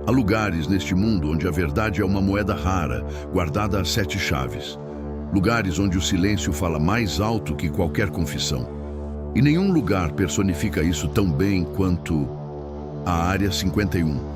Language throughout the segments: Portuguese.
Há lugares neste mundo onde a verdade é uma moeda rara, guardada a 7 chaves. Lugares onde o silêncio fala mais alto que qualquer confissão. E nenhum lugar personifica isso tão bem quanto a Área 51.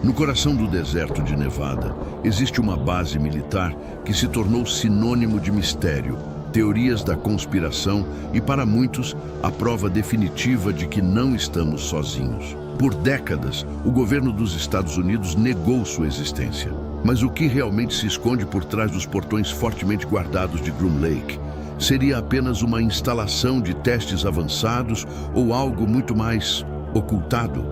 No coração do deserto de Nevada, existe uma base militar que se tornou sinônimo de mistério, teorias da conspiração e, para muitos, a prova definitiva de que não estamos sozinhos. Por décadas, o governo dos Estados Unidos negou sua existência. Mas o que realmente se esconde por trás dos portões fortemente guardados de Groom Lake? Seria apenas uma instalação de testes avançados ou algo muito mais ocultado?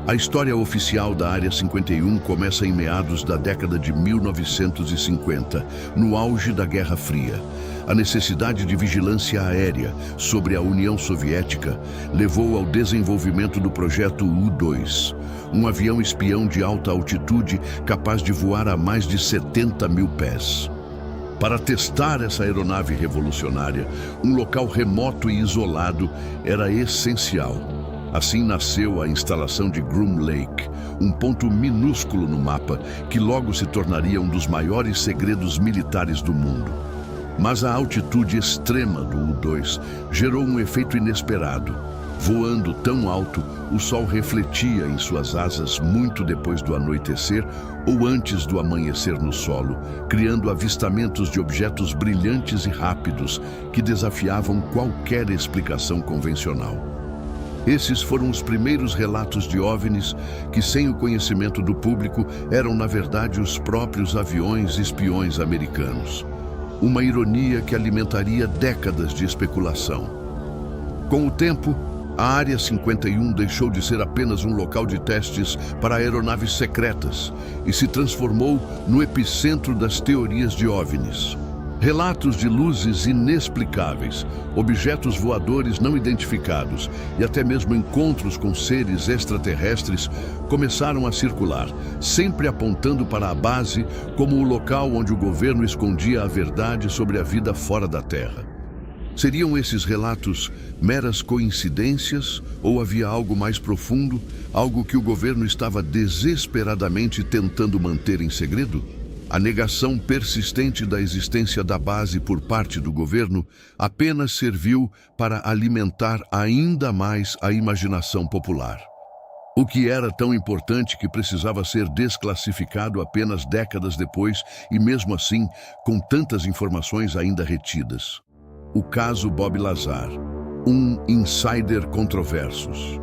A história oficial da Área 51 começa em meados da década de 1950, no auge da Guerra Fria. A necessidade de vigilância aérea sobre a União Soviética levou ao desenvolvimento do projeto U-2, um avião espião de alta altitude capaz de voar a mais de 70 mil pés. Para testar essa aeronave revolucionária, um local remoto e isolado era essencial. Assim nasceu a instalação de Groom Lake, um ponto minúsculo no mapa que logo se tornaria um dos maiores segredos militares do mundo. Mas a altitude extrema do U-2 gerou um efeito inesperado. Voando tão alto, o sol refletia em suas asas muito depois do anoitecer ou antes do amanhecer no solo, criando avistamentos de objetos brilhantes e rápidos que desafiavam qualquer explicação convencional. Esses foram os primeiros relatos de OVNIs que, sem o conhecimento do público, eram na verdade os próprios aviões espiões americanos. Uma ironia que alimentaria décadas de especulação. Com o tempo, a Área 51 deixou de ser apenas um local de testes para aeronaves secretas e se transformou no epicentro das teorias de OVNIs. Relatos de luzes inexplicáveis, objetos voadores não identificados e até mesmo encontros com seres extraterrestres começaram a circular, sempre apontando para a base como o local onde o governo escondia a verdade sobre a vida fora da Terra. Seriam esses relatos meras coincidências ou havia algo mais profundo, algo que o governo estava desesperadamente tentando manter em segredo? A negação persistente da existência da base por parte do governo apenas serviu para alimentar ainda mais a imaginação popular. O que era tão importante que precisava ser desclassificado apenas décadas depois e mesmo assim com tantas informações ainda retidas. O caso Bob Lazar, um insider controversos.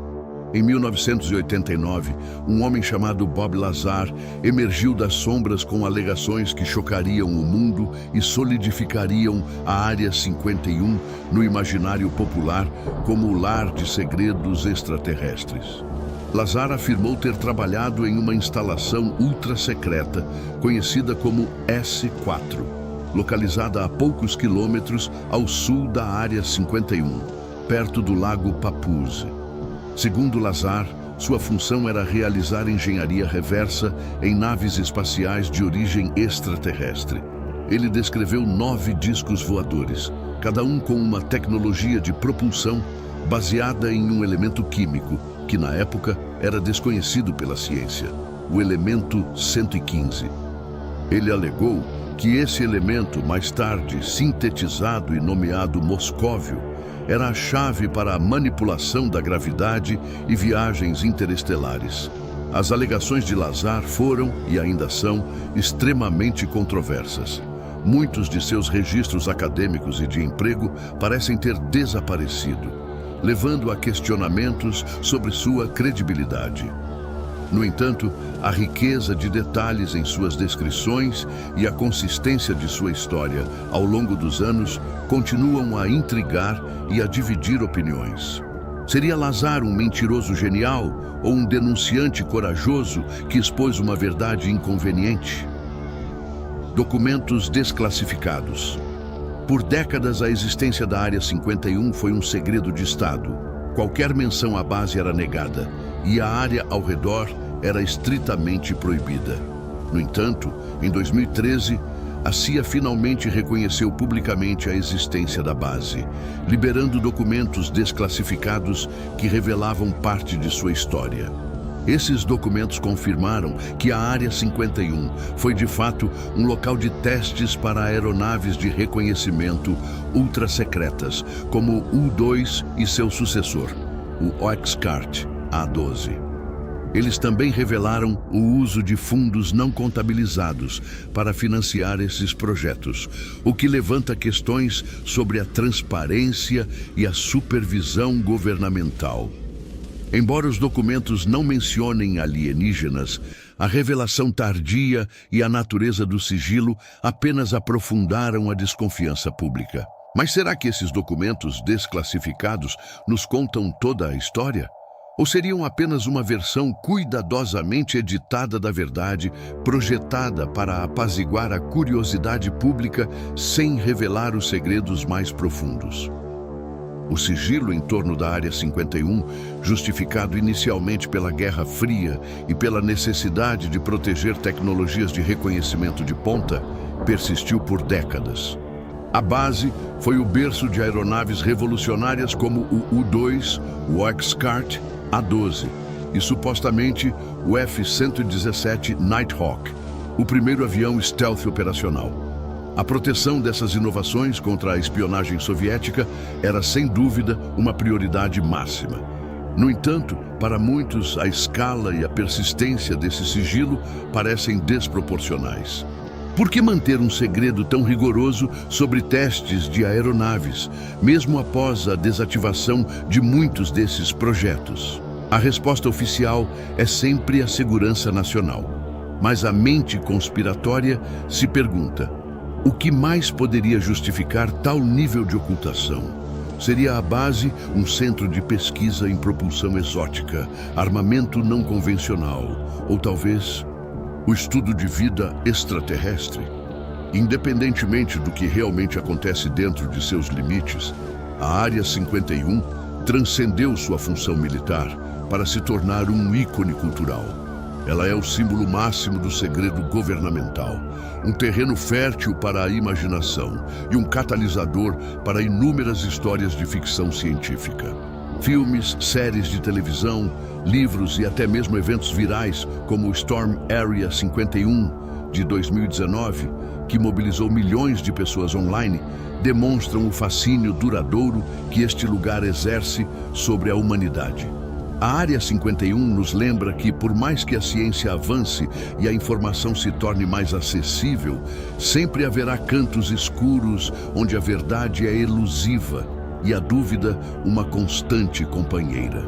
Em 1989, um homem chamado Bob Lazar emergiu das sombras com alegações que chocariam o mundo e solidificariam a Área 51 no imaginário popular como o lar de segredos extraterrestres. Lazar afirmou ter trabalhado em uma instalação ultra-secreta conhecida como S4, localizada a poucos quilômetros ao sul da Área 51, perto do Lago Papoose. Segundo Lazar, sua função era realizar engenharia reversa em naves espaciais de origem extraterrestre. Ele descreveu 9 discos voadores, cada um com uma tecnologia de propulsão baseada em um elemento químico que, na época, era desconhecido pela ciência, o elemento 115. Ele alegou que esse elemento, mais tarde sintetizado e nomeado moscóvio, era a chave para a manipulação da gravidade e viagens interestelares. As alegações de Lazar foram, e ainda são, extremamente controversas. Muitos de seus registros acadêmicos e de emprego parecem ter desaparecido, levando a questionamentos sobre sua credibilidade. No entanto, a riqueza de detalhes em suas descrições e a consistência de sua história ao longo dos anos continuam a intrigar e a dividir opiniões. Seria Lazar um mentiroso genial ou um denunciante corajoso que expôs uma verdade inconveniente? Documentos desclassificados. Por décadas, a existência da Área 51 foi um segredo de Estado. Qualquer menção à base era negada e a área ao redor era estritamente proibida. No entanto, em 2013, a CIA finalmente reconheceu publicamente a existência da base, liberando documentos desclassificados que revelavam parte de sua história. Esses documentos confirmaram que a Área 51 foi de fato um local de testes para aeronaves de reconhecimento ultra-secretas, como o U-2 e seu sucessor, o Oxcart A-12. Eles também revelaram o uso de fundos não contabilizados para financiar esses projetos, o que levanta questões sobre a transparência e a supervisão governamental. Embora os documentos não mencionem alienígenas, a revelação tardia e a natureza do sigilo apenas aprofundaram a desconfiança pública. Mas será que esses documentos desclassificados nos contam toda a história? Ou seriam apenas uma versão cuidadosamente editada da verdade, projetada para apaziguar a curiosidade pública sem revelar os segredos mais profundos? O sigilo em torno da Área 51, justificado inicialmente pela Guerra Fria e pela necessidade de proteger tecnologias de reconhecimento de ponta, persistiu por décadas. A base foi o berço de aeronaves revolucionárias como o U-2, o Oxcart A-12 e, supostamente, o F-117 Nighthawk, o primeiro avião stealth operacional. A proteção dessas inovações contra a espionagem soviética era, sem dúvida, uma prioridade máxima. No entanto, para muitos, a escala e a persistência desse sigilo parecem desproporcionais. Por que manter um segredo tão rigoroso sobre testes de aeronaves, mesmo após a desativação de muitos desses projetos? A resposta oficial é sempre a segurança nacional. Mas a mente conspiratória se pergunta: o que mais poderia justificar tal nível de ocultação? Seria a base um centro de pesquisa em propulsão exótica, armamento não convencional, ou talvez o estudo de vida extraterrestre? Independentemente do que realmente acontece dentro de seus limites, a Área 51 transcendeu sua função militar para se tornar um ícone cultural. Ela é o símbolo máximo do segredo governamental, um terreno fértil para a imaginação e um catalisador para inúmeras histórias de ficção científica. Filmes, séries de televisão, livros e até mesmo eventos virais, como o Storm Area 51 de 2019, que mobilizou milhões de pessoas online, demonstram o fascínio duradouro que este lugar exerce sobre a humanidade. A Área 51 nos lembra que, por mais que a ciência avance e a informação se torne mais acessível, sempre haverá cantos escuros onde a verdade é elusiva e a dúvida uma constante companheira.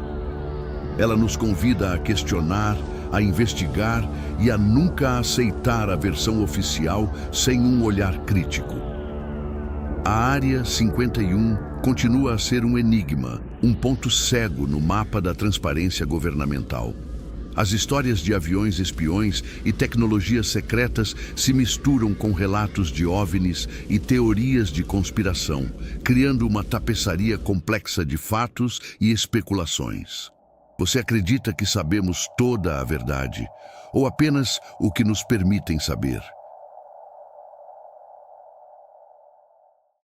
Ela nos convida a questionar, a investigar e a nunca aceitar a versão oficial sem um olhar crítico. A Área 51 continua a ser um enigma, um ponto cego no mapa da transparência governamental. As histórias de aviões espiões e tecnologias secretas se misturam com relatos de OVNIs e teorias de conspiração, criando uma tapeçaria complexa de fatos e especulações. Você acredita que sabemos toda a verdade, ou apenas o que nos permitem saber?